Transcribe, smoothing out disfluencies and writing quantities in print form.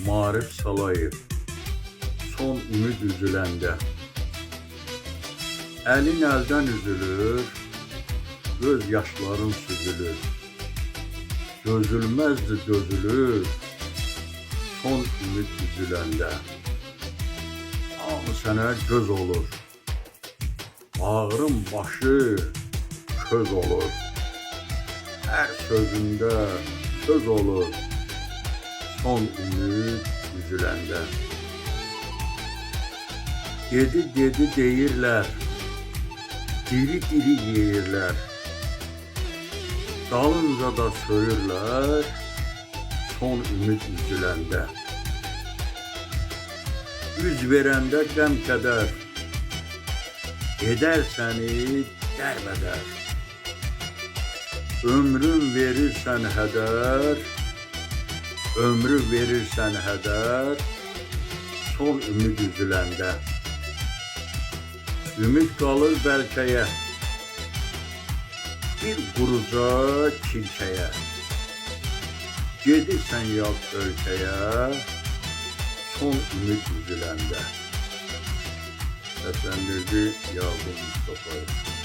Marif Salayev. Son ümid üzüləndə. Əlin əldən üzülür, göz yaşların süzülür. Dözülməzdi dözülür, son ümid üzüləndə. Hamı sənə göz olur, bağrın başı köz olur. Hər sözündə söz olur, son ümid üzüləndə. Dedi deyirlər, diri yeyirlər. Dalınca da söyürlər, son ümid üzüləndə. Üz verəndə qəm qədər, edər səni dərbədər. Ömrün verirsən hədər, ömrü verirsən hədər, son ümid üzüləndə. Ümid qalır bəlkəyə, bir quruca kilkəyə. Gedirsən yad ölkəyə, son ümid üzüləndə. Səsləndirdi Yaqub Mustafayev.